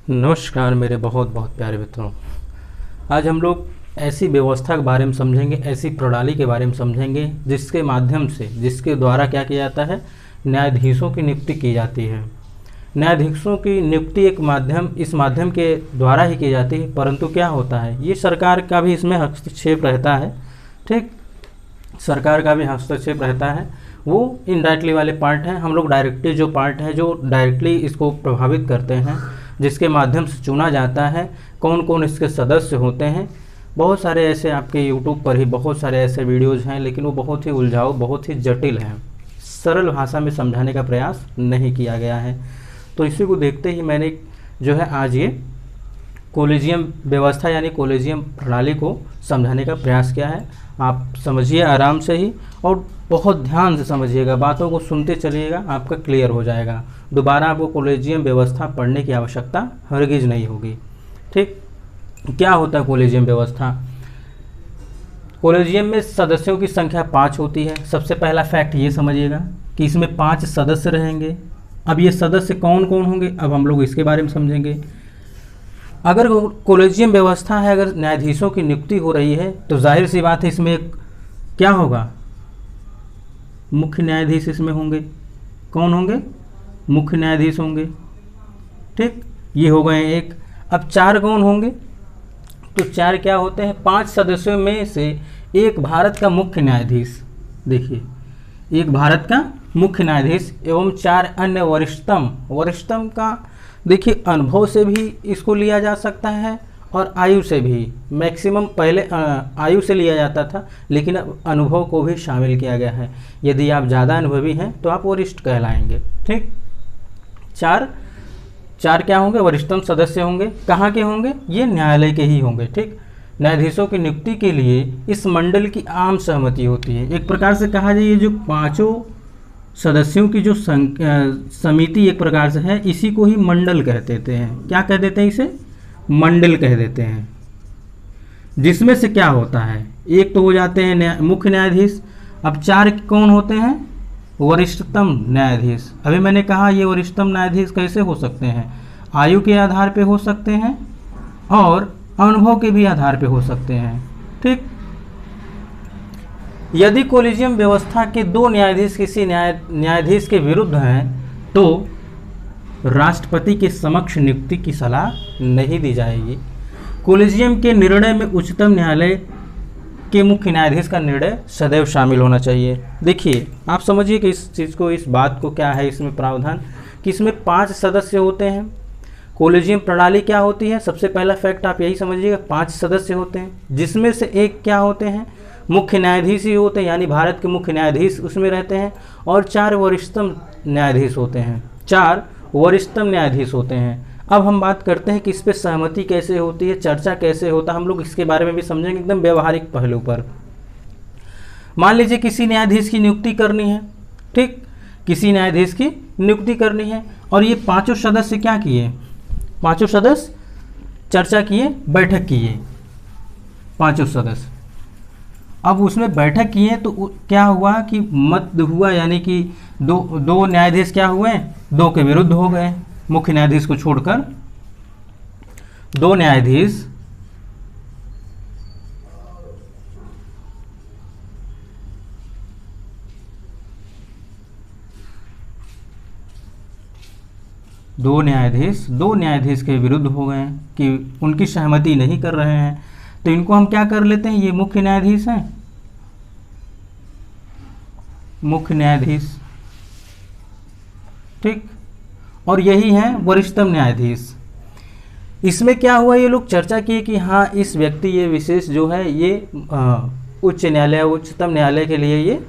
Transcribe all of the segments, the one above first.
नमस्कार मेरे बहुत बहुत प्यारे मित्रों। आज हम लोग ऐसी व्यवस्था के बारे में समझेंगे, ऐसी प्रणाली के बारे में समझेंगे जिसके माध्यम से, जिसके द्वारा क्या किया जाता है, न्यायाधीशों की नियुक्ति की जाती है। न्यायाधीशों की नियुक्ति इस माध्यम के द्वारा ही की जाती है, परंतु क्या होता है, ये सरकार का भी इसमें हस्तक्षेप रहता है। ठीक, सरकार का भी हस्तक्षेप रहता है। वो इनडायरेक्टली वाले पार्ट हैं, हम लोग डायरेक्टली जो पार्ट है जो डायरेक्टली इसको प्रभावित करते हैं, जिसके माध्यम से चुना जाता है। कौन कौन इसके सदस्य होते हैं, बहुत सारे ऐसे आपके यूट्यूब पर ही बहुत सारे ऐसे वीडियोज़ हैं, लेकिन वो बहुत ही उलझाऊ, बहुत ही जटिल हैं, सरल भाषा में समझाने का प्रयास नहीं किया गया है। तो इसी को देखते ही मैंने जो है आज ये कोलेजियम व्यवस्था यानी कोलेजियम प्रणाली को समझाने का प्रयास किया है। आप समझिए आराम से ही और बहुत ध्यान से समझिएगा, बातों को सुनते चलिएगा, आपका क्लियर हो जाएगा। दोबारा आपको कोलेजियम व्यवस्था पढ़ने की आवश्यकता हरगिज नहीं होगी। ठीक, क्या होता है कोलेजियम व्यवस्था? कोलेजियम में सदस्यों की संख्या 5 होती है। सबसे पहला फैक्ट ये समझिएगा कि इसमें 5 सदस्य रहेंगे। अब ये सदस्य कौन कौन होंगे, अब हम लोग इसके बारे में समझेंगे। अगर कोलेजियम व्यवस्था है, अगर न्यायाधीशों की नियुक्ति हो रही है, तो जाहिर सी बात है इसमें क्या होगा, मुख्य न्यायाधीश इसमें होंगे। कौन होंगे? मुख्य न्यायाधीश होंगे। ठीक, ये हो गए एक। अब 4 कौन होंगे? तो 4 क्या होते हैं, 5 सदस्यों में से एक भारत का मुख्य न्यायाधीश, देखिए एक भारत का मुख्य न्यायाधीश एवं 4 अन्य वरिष्ठतम का देखिए अनुभव से भी इसको लिया जा सकता है और आयु से भी। मैक्सिमम पहले आयु से लिया जाता था, लेकिन अब अनुभव को भी शामिल किया गया है। यदि आप ज़्यादा अनुभवी हैं तो आप वरिष्ठ कहलाएंगे। ठीक, 4 क्या होंगे, वरिष्ठतम सदस्य होंगे। कहाँ के होंगे? ये न्यायालय के ही होंगे। ठीक, न्यायाधीशों की नियुक्ति के लिए इस मंडल की आम सहमति होती है। एक प्रकार से कहा जाए, ये जो 5 सदस्यों की जो समिति एक प्रकार से है, इसी को ही मंडल कह देते हैं। क्या कह देते हैं? इसे मंडल कह देते हैं। जिसमें से क्या होता है, एक तो हो जाते हैं मुख्य न्यायाधीश। अब 4 कौन होते हैं? वरिष्ठतम न्यायाधीश। अभी मैंने कहा ये वरिष्ठतम न्यायाधीश कैसे हो सकते हैं, आयु के आधार पे हो सकते हैं और अनुभव के भी आधार पे हो सकते हैं। ठीक, यदि कोलेजियम व्यवस्था के 2 न्यायाधीश किसी न्यायाधीश के विरुद्ध हैं, तो राष्ट्रपति के समक्ष नियुक्ति की सलाह नहीं दी जाएगी। कोलेजियम के निर्णय में उच्चतम न्यायालय के मुख्य न्यायाधीश का निर्णय सदैव शामिल होना चाहिए। देखिए, आप समझिए कि इस चीज़ को, इस बात को क्या है इसमें प्रावधान, कि इसमें 5 सदस्य होते हैं। कोलेजियम प्रणाली क्या होती है, सबसे पहला फैक्ट आप यही समझिएगा, 5 सदस्य होते हैं, जिसमें से एक क्या होते हैं, मुख्य न्यायाधीश ही होते हैं, यानी भारत के मुख्य न्यायाधीश उसमें रहते हैं, और 4 वरिष्ठतम न्यायाधीश होते हैं। 4 वरिष्ठतम न्यायाधीश होते हैं। अब हम बात करते हैं कि इस पर सहमति कैसे होती है, चर्चा कैसे होता है, हम लोग इसके बारे में भी समझेंगे एकदम व्यवहारिक पहलू पर। मान लीजिए किसी न्यायाधीश की नियुक्ति करनी है। ठीक, किसी न्यायाधीश की नियुक्ति करनी है और ये 5 सदस्य क्या किए, 5 सदस्य चर्चा किए, बैठक किए, 5 सदस्य। अब उसमें बैठक किए तो क्या हुआ कि मत हुआ, यानी कि दो न्यायाधीश क्या हुए, 2 के विरुद्ध हो गए। मुख्य न्यायाधीश को छोड़कर 2 न्यायाधीश दो न्यायाधीश के विरुद्ध हो गए कि उनकी सहमति नहीं कर रहे हैं, तो इनको हम क्या कर लेते हैं, ये मुख्य न्यायाधीश हैं, मुख्य न्यायाधीश। ठीक, और यही है वरिष्ठतम न्यायाधीश। इसमें क्या हुआ, ये लोग चर्चा किए कि हाँ इस व्यक्ति, ये विशेष जो है ये उच्च न्यायालय, उच्चतम न्यायालय के लिए ये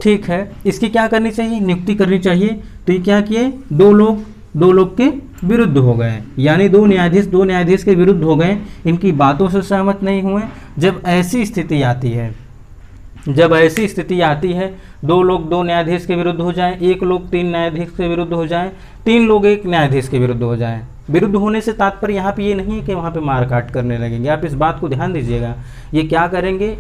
ठीक है, इसकी क्या करनी चाहिए, नियुक्ति करनी चाहिए। तो ये क्या किए, 2 लोग के विरुद्ध हो गए, यानी 2 न्यायाधीश के विरुद्ध हो गए, इनकी बातों से सहमत नहीं हुए। जब ऐसी स्थिति आती है, 2 लोग 2 न्यायाधीश के विरुद्ध हो जाएं, 1 लोग 3 न्यायाधीश के विरुद्ध हो जाएं, 3 लोग 1 न्यायाधीश के विरुद्ध हो जाएं। विरुद्ध होने से तात्पर्य यहाँ पे ये नहीं है कि वहाँ पे मारकाट करने लगेंगे। आप इस बात को ध्यान दीजिएगा। ये क्या करेंगे,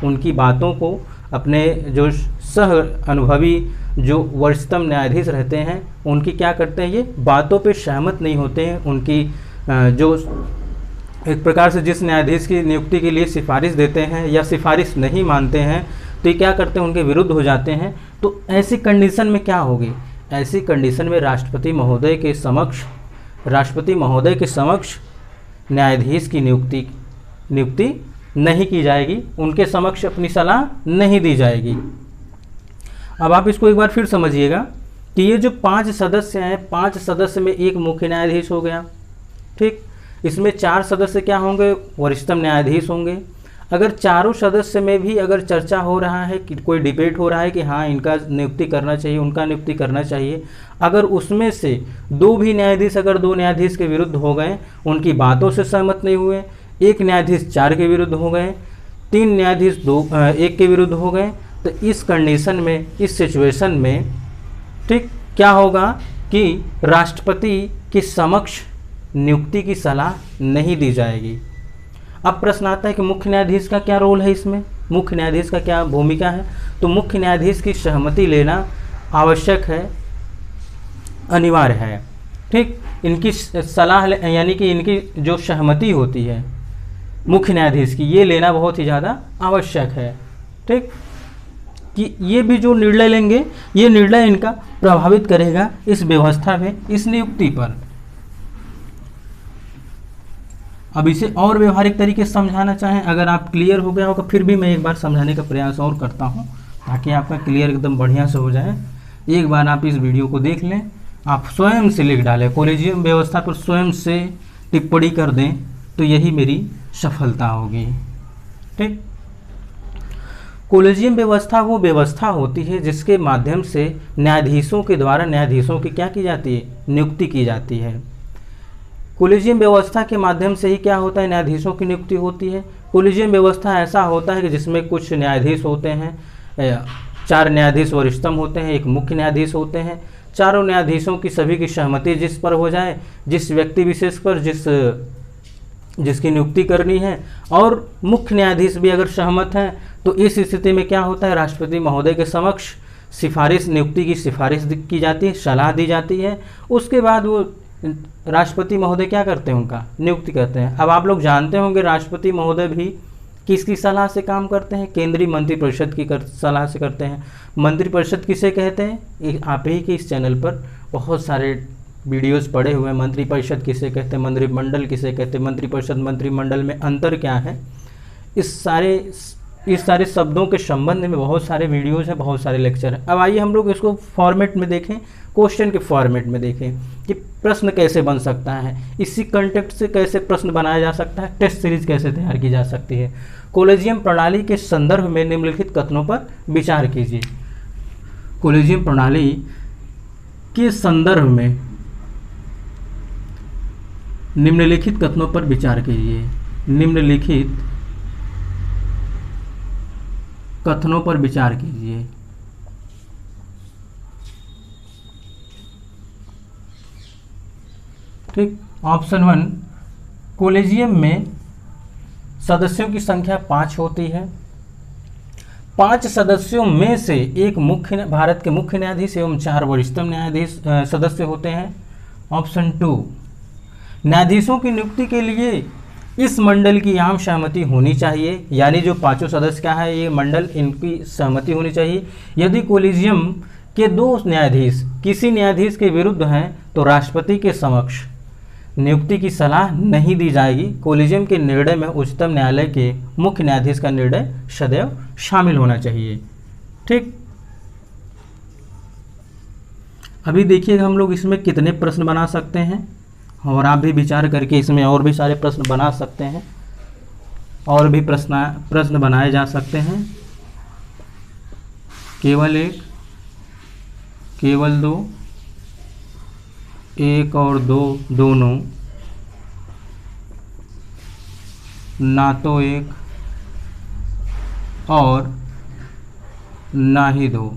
उनकी बातों को अपने जो सह अनुभवी जो वरिष्ठतम न्यायाधीश रहते हैं उनकी क्या करते हैं, ये बातों पे सहमत नहीं होते हैं, उनकी जो एक प्रकार से जिस न्यायाधीश की नियुक्ति के लिए सिफारिश देते हैं या सिफारिश नहीं मानते हैं, तो ये क्या करते हैं, उनके विरुद्ध हो जाते हैं। तो ऐसी कंडीशन में क्या होगी, ऐसी कंडीशन में राष्ट्रपति महोदय के समक्ष न्यायाधीश की नियुक्ति नहीं की जाएगी, उनके समक्ष अपनी सलाह नहीं दी जाएगी। अब आप इसको एक बार फिर समझिएगा कि ये जो 5 सदस्य हैं, 5 सदस्य में एक मुख्य न्यायाधीश हो गया, ठीक। इसमें 4 सदस्य क्या होंगे, वरिष्ठतम न्यायाधीश होंगे। अगर चारों सदस्य में भी अगर चर्चा हो रहा है कि कोई डिबेट हो रहा है कि हाँ इनका नियुक्ति करना चाहिए, उनका नियुक्ति करना चाहिए, अगर उसमें से 2 भी न्यायाधीश अगर 2 न्यायाधीश के विरुद्ध हो गए, उनकी बातों से सहमत नहीं हुए, 1 न्यायाधीश 4 के विरुद्ध हो गए, 3 न्यायाधीश 1 के विरुद्ध हो गए, तो इस कंडीशन में, इस सिचुएशन में, ठीक, क्या होगा कि राष्ट्रपति के समक्ष नियुक्ति की सलाह नहीं दी जाएगी। अब प्रश्न आता है कि मुख्य न्यायाधीश का क्या रोल है इसमें, मुख्य न्यायाधीश का क्या भूमिका है। तो मुख्य न्यायाधीश की सहमति लेना आवश्यक है, अनिवार्य है, ठीक। इनकी सलाह यानी कि इनकी जो सहमति होती है मुख्य न्यायाधीश की, ये लेना बहुत ही ज़्यादा आवश्यक है, ठीक, कि ये भी जो निर्णय लेंगे, ये निर्णय इनका प्रभावित करेगा इस व्यवस्था में, इस नियुक्ति पर। अब इसे और व्यवहारिक तरीके से समझाना चाहें, अगर आप क्लियर हो गया होगा, फिर भी मैं एक बार समझाने का प्रयास और करता हूं ताकि आपका क्लियर एकदम बढ़िया से हो जाए। एक बार आप इस वीडियो को देख लें, आप स्वयं से लिख डालें, कॉलेजियम व्यवस्था पर स्वयं से टिप्पणी कर दें, तो यही मेरी सफलता होगी, ठीक। कॉलेजियम व्यवस्था वो व्यवस्था होती है जिसके माध्यम से न्यायाधीशों के द्वारा न्यायाधीशों की क्या की जाती है, नियुक्ति की जाती है। कॉलेजियम व्यवस्था के माध्यम से ही क्या होता है, न्यायाधीशों की नियुक्ति होती है। कॉलेजियम व्यवस्था ऐसा होता है कि जिसमें कुछ न्यायाधीश होते हैं, 4 न्यायाधीश वरिष्ठतम होते हैं, 1 मुख्य न्यायाधीश होते हैं। चारों न्यायाधीशों की सभी की सहमति जिस पर हो जाए, जिस व्यक्ति विशेष पर जिसकी नियुक्ति करनी है, और मुख्य न्यायाधीश भी अगर सहमत हैं, तो इस स्थिति में क्या होता है, राष्ट्रपति महोदय के समक्ष नियुक्ति की सिफारिश की जाती है, सलाह दी जाती है। उसके बाद वो राष्ट्रपति महोदय क्या करते हैं, उनका नियुक्ति करते हैं। अब आप लोग जानते होंगे राष्ट्रपति महोदय भी किसकी सलाह से काम करते हैं, केंद्रीय मंत्रिपरिषद की सलाह से करते हैं। मंत्रिपरिषद किसे कहते हैं, आप ही के इस चैनल पर बहुत सारे वीडियोस पड़े हुए हैं। मंत्रिपरिषद किसे कहते हैं, मंत्रिमंडल किसे कहते हैं, मंत्रिपरिषद मंत्रिमंडल में अंतर क्या है, इस सारे शब्दों के संबंध में बहुत सारे वीडियोस हैं, बहुत सारे लेक्चर हैं। अब आइए हम लोग इसको फॉर्मेट में देखें, क्वेश्चन के फॉर्मेट में देखें कि प्रश्न कैसे बन सकता है, इसी कंटेक्ट से कैसे प्रश्न बनाया जा सकता है, टेस्ट सीरीज कैसे तैयार की जा सकती है। कॉलेजियम प्रणाली के संदर्भ में निम्नलिखित कथनों पर विचार कीजिए। कॉलेजियम प्रणाली के संदर्भ में निम्नलिखित कथनों पर विचार कीजिए। निम्नलिखित कथनों पर विचार कीजिए। ठीक, ऑप्शन 1, कॉलेजियम में सदस्यों की संख्या 5 होती है। 5 सदस्यों में से एक भारत के मुख्य न्यायाधीश एवं 4 वरिष्ठतम न्यायाधीश सदस्य होते हैं। ऑप्शन 2, न्यायाधीशों की नियुक्ति के लिए इस मंडल की आम सहमति होनी चाहिए, यानी जो 5 सदस्य का है ये मंडल, इनकी सहमति होनी चाहिए। यदि कॉलेजियम के 2 न्यायाधीश किसी न्यायाधीश के विरुद्ध हैं तो राष्ट्रपति के समक्ष नियुक्ति की सलाह नहीं दी जाएगी। कॉलेजियम के निर्णय में उच्चतम न्यायालय के मुख्य न्यायाधीश का निर्णय सदैव शामिल होना चाहिए। ठीक, अभी देखिएगा हम लोग इसमें कितने प्रश्न बना सकते हैं, और आप भी विचार करके इसमें और भी सारे प्रश्न बना सकते हैं, और भी प्रश्न बनाए जा सकते हैं। केवल 1, केवल 2, 1 और 2 दोनों, ना तो 1 और ना ही 2।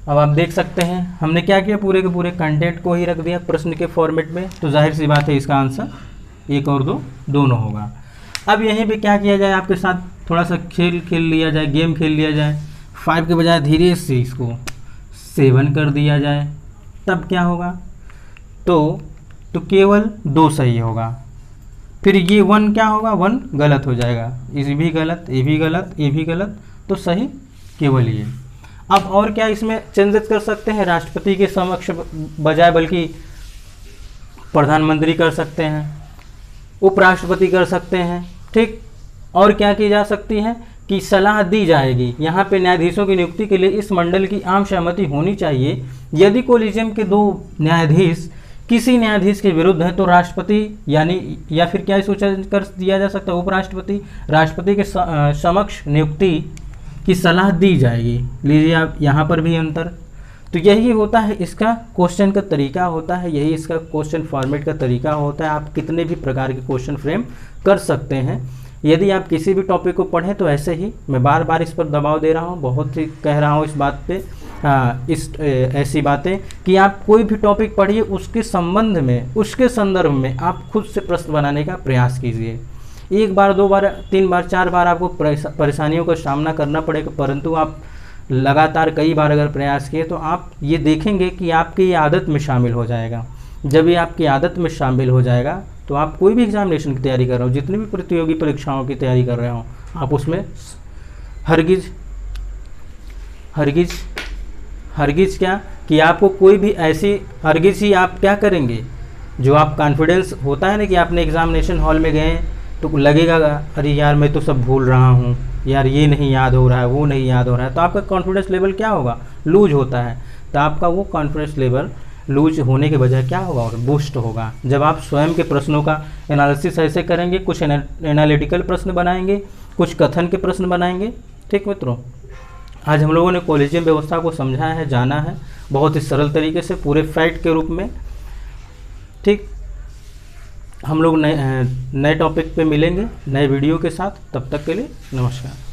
अब आप देख सकते हैं हमने क्या किया, पूरे के पूरे कंटेंट को ही रख दिया प्रश्न के फॉर्मेट में, तो जाहिर सी बात है इसका आंसर 1 और 2 दोनों होगा। अब यहीं पे क्या किया जाए, आपके साथ थोड़ा सा खेल लिया जाए, गेम खेल लिया जाए। 5 के बजाय धीरे से इसको 7 कर दिया जाए, तब क्या होगा, तो केवल 2 सही होगा। फिर ये 1 क्या होगा, 1 गलत हो जाएगा, ये भी गलत, ये भी गलत, ये भी गलत, तो सही केवल ये। अब और क्या इसमें चेंजेस कर सकते हैं, राष्ट्रपति के समक्ष बजाय बल्कि प्रधानमंत्री कर सकते हैं, उपराष्ट्रपति कर सकते हैं, ठीक। और क्या की जा सकती है कि सलाह दी जाएगी, यहाँ पे न्यायाधीशों की नियुक्ति के लिए इस मंडल की आम सहमति होनी चाहिए। यदि कोलिजियम के 2 न्यायाधीश किसी न्यायाधीश के विरुद्ध हैं तो राष्ट्रपति यानी या फिर क्या सूचन कर दिया जा सकता है, उपराष्ट्रपति राष्ट्रपति के समक्ष नियुक्ति की सलाह दी जाएगी। लीजिए आप यहाँ पर भी अंतर, तो यही होता है इसका क्वेश्चन का तरीका होता है, यही इसका क्वेश्चन फॉर्मेट का तरीका होता है। आप कितने भी प्रकार के क्वेश्चन फ्रेम कर सकते हैं। यदि आप किसी भी टॉपिक को पढ़ें तो ऐसे ही, मैं बार बार इस पर दबाव दे रहा हूँ, बहुत ही कह रहा हूँ इस बात पे, ऐसी बातें कि आप कोई भी टॉपिक पढ़िए, उसके संबंध में, उसके संदर्भ में आप खुद से प्रश्न बनाने का प्रयास कीजिए। 1 बार 2 बार 3 बार 4 बार आपको परेशानियों का सामना करना पड़ेगा, परंतु आप लगातार कई बार अगर प्रयास किए तो आप ये देखेंगे कि आपकी ये आदत में शामिल हो जाएगा। जब ये आपकी आदत में शामिल हो जाएगा तो आप कोई भी एग्जामिनेशन की तैयारी कर रहे हो, जितनी भी प्रतियोगी परीक्षाओं की तैयारी कर रहे हो, आप उसमें हरगिज क्या कि आपको कोई भी ऐसी हरगिज ही आप क्या करेंगे, जो आप कॉन्फिडेंस होता है ना कि आपने एग्जामिनेशन हॉल में गए तो लगेगा अरे यार मैं तो सब भूल रहा हूँ, यार ये नहीं याद हो रहा है, वो नहीं याद हो रहा है, तो आपका कॉन्फिडेंस लेवल क्या होगा, लूज होता है। तो आपका वो कॉन्फिडेंस लेवल लूज होने के बजाय क्या होगा, और बूस्ट होगा। जब आप स्वयं के प्रश्नों का एनालिसिस ऐसे करेंगे, कुछ एनालिटिकल प्रश्न बनाएंगे, कुछ कथन के प्रश्न बनाएंगे। ठीक मित्रों, आज हम लोगों ने कॉलेजियम व्यवस्था को समझा है, जाना है बहुत ही सरल तरीके से, पूरे फैक्ट के रूप में। ठीक, हम लोग नए टॉपिक पे मिलेंगे नए वीडियो के साथ, तब तक के लिए नमस्कार।